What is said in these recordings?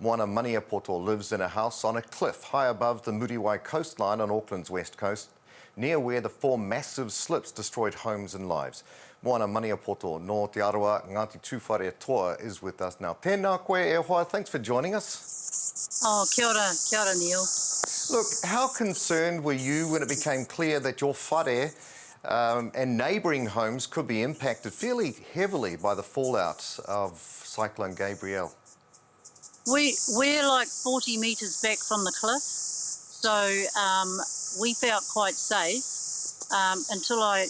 Moana Maniapoto lives in a house on a cliff high above the Muriwai coastline on Auckland's west coast, near where the four massive slips destroyed homes and lives. Moana Maniapoto no Te Arawa Ngāti Tūwhare Toa is with us now. Tēnā koe e hoa, thanks for joining us. Oh, kia ora Neil. Look, how concerned were you when it became clear that your whare and neighbouring homes could be impacted fairly heavily by the fallout of Cyclone Gabrielle? We're like 40 metres back from the cliff, so we felt quite safe until I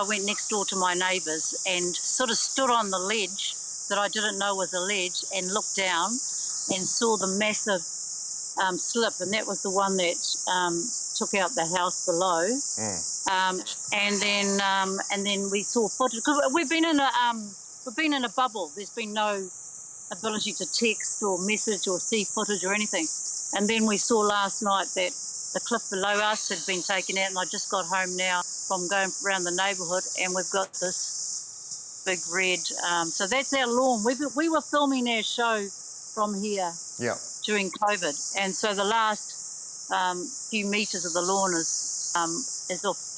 went next door to my neighbours and sort of stood on the ledge that I didn't know was a ledge and looked down and saw the massive slip, and that was the one that took out the house below. And then we saw footage. Cause we've been in a bubble. There's been no ability to text or message or see footage or anything. And then we saw last night that the cliff below us had been taken out, and I just got home now from going around the neighbourhood, and we've got this big red. So that's our lawn. We were filming our show from here during COVID, and so the last few metres of the lawn is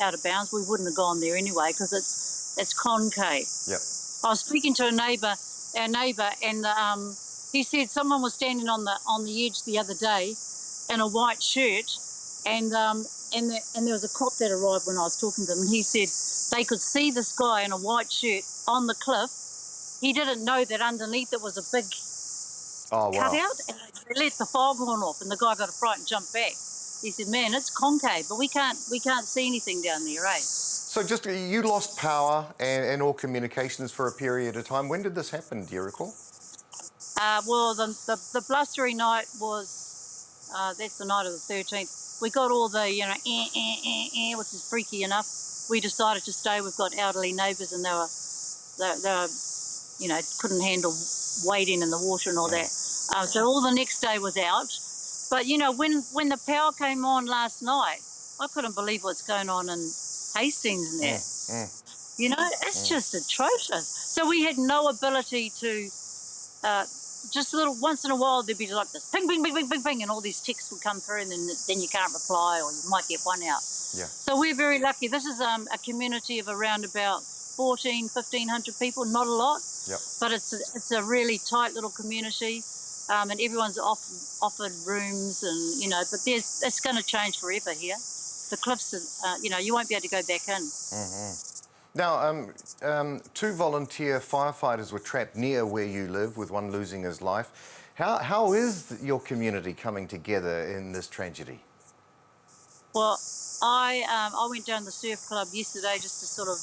out of bounds. We wouldn't have gone there anyway because it's concave. I was speaking to our neighbour, and he said someone was standing on the edge the other day in a white shirt, and there was a cop that arrived when I was talking to them, and he said they could see this guy in a white shirt on the cliff. He didn't know that underneath it was a big cutout, and they let the foghorn off, and the guy got a fright and jumped back. He said, "Man, it's concave, but we can't see anything down there, eh?" So just, you lost power and all communications for a period of time. When did this happen, do you recall? Well, the blustery night was, that's the night of the 13th. We got all the, which is freaky enough. We decided to stay. We've got elderly neighbours, and they were, couldn't handle wading in the water and all that. So all the next day was out. But, when the power came on last night, I couldn't believe what's going on in Hastings and that. It's just atrocious. So we had no ability to, just a little, once in a while there'd be like this ping, ping, ping, ping, ping, ping, and all these texts would come through, and then you can't reply, or you might get one out. So we're very lucky. This is a community of around about 1,500 people, not a lot, but it's a really tight little community, and everyone's offered rooms, and but it's going to change forever here. The cliffs, you won't be able to go back in. Now, two volunteer firefighters were trapped near where you live, with one losing his life. How is your community coming together in this tragedy? Well, I went down to the surf club yesterday just to sort of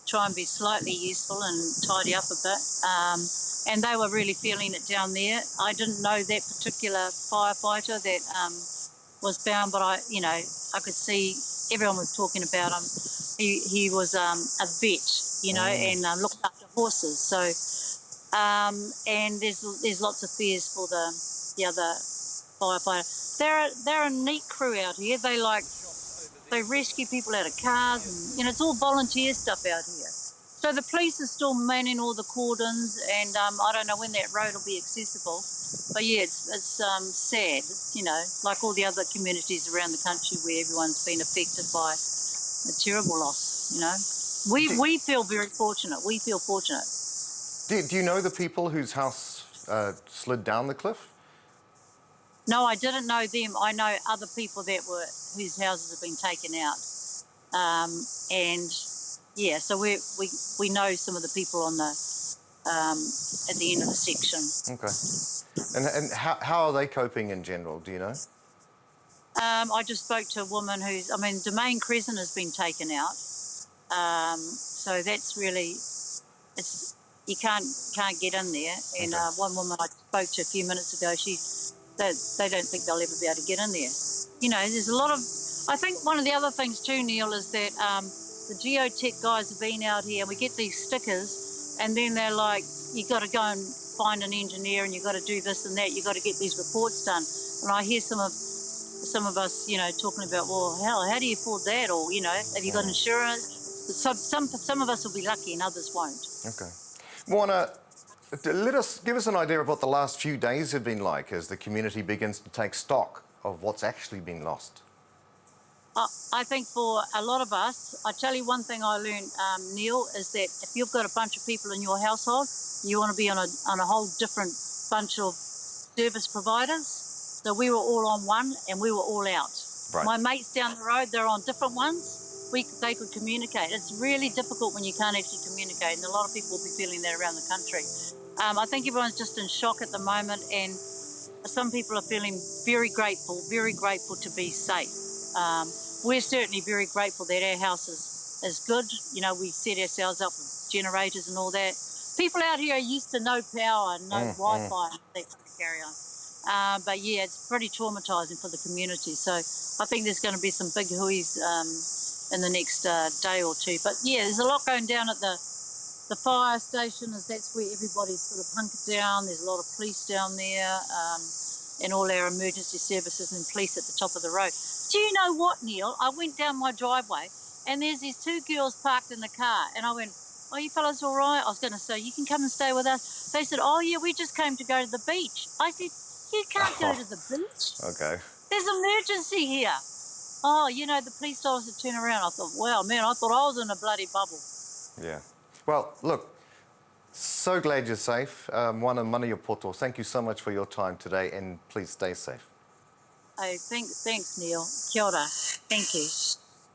try and be slightly useful and tidy up a bit. And they were really feeling it down there. I didn't know that particular firefighter that was found, but I could see everyone was talking about him. He was a vet, and looked after horses. So, and there's lots of fears for the other firefighter. They're a neat crew out here. They rescue people out of cars, and it's all volunteer stuff out here. So the police are still manning all the cordons, and I don't know when that road will be accessible. But yeah, it's sad, like all the other communities around the country where everyone's been affected by a terrible loss. We feel very fortunate. We feel fortunate. Do you know the people whose house slid down the cliff? No, I didn't know them. I know other people whose houses have been taken out, and yeah, so we know some of the people on the at the end of the section. Okay, and how are they coping in general? Do you know? I just spoke to a woman Domain Crescent has been taken out, so that's really you can't get in there. And one woman I spoke to a few minutes ago, they don't think they'll ever be able to get in there. There's a lot of. I think one of the other things too, Neil, is that the geotech guys have been out here, and we get these stickers, and then they're like, you got to go and find an engineer, and you got to do this and that. You got to get these reports done. And I hear some of us, talking about, well, how do you afford that, or have you got insurance? Some of us will be lucky, and others won't. Okay, Moana, Give us an idea of what the last few days have been like as the community begins to take stock of what's actually been lost. I think for a lot of us, I tell you one thing I learned, Neil, is that if you've got a bunch of people in your household, you want to be on a whole different bunch of service providers. So we were all on one and we were all out. Right. My mates down the road, they're on different ones. They could communicate. It's really difficult when you can't actually communicate, and a lot of people will be feeling that around the country. I think everyone's just in shock at the moment, and some people are feeling very grateful to be safe. We're certainly very grateful that our house is good. You know, we set ourselves up with generators and all that. People out here are used to no power, no Wi-Fi, and that kind of carry on. But yeah, it's pretty traumatising for the community. So I think there's going to be some big hooies in the next day or two. But yeah, there's a lot going down at the fire station. That's where everybody's sort of hunkered down. There's a lot of police down there, and all our emergency services and police at the top of the road. Do you know what, Neil? I went down my driveway and there's these two girls parked in the car, and I went, "Oh, you fellas all right?" I was going to say, "You can come and stay with us." They said, "Oh, yeah, we just came to go to the beach." I said, "You can't go to the beach. Okay. There's an emergency here." Oh, you know, the police told us to turn around. I thought, wow, man, I thought I was in a bloody bubble. Yeah. Well, look, so glad you're safe. Wana Mani Poto, thank you so much for your time today, and please stay safe. Hey, thanks, Neil. Kia ora. Thank you.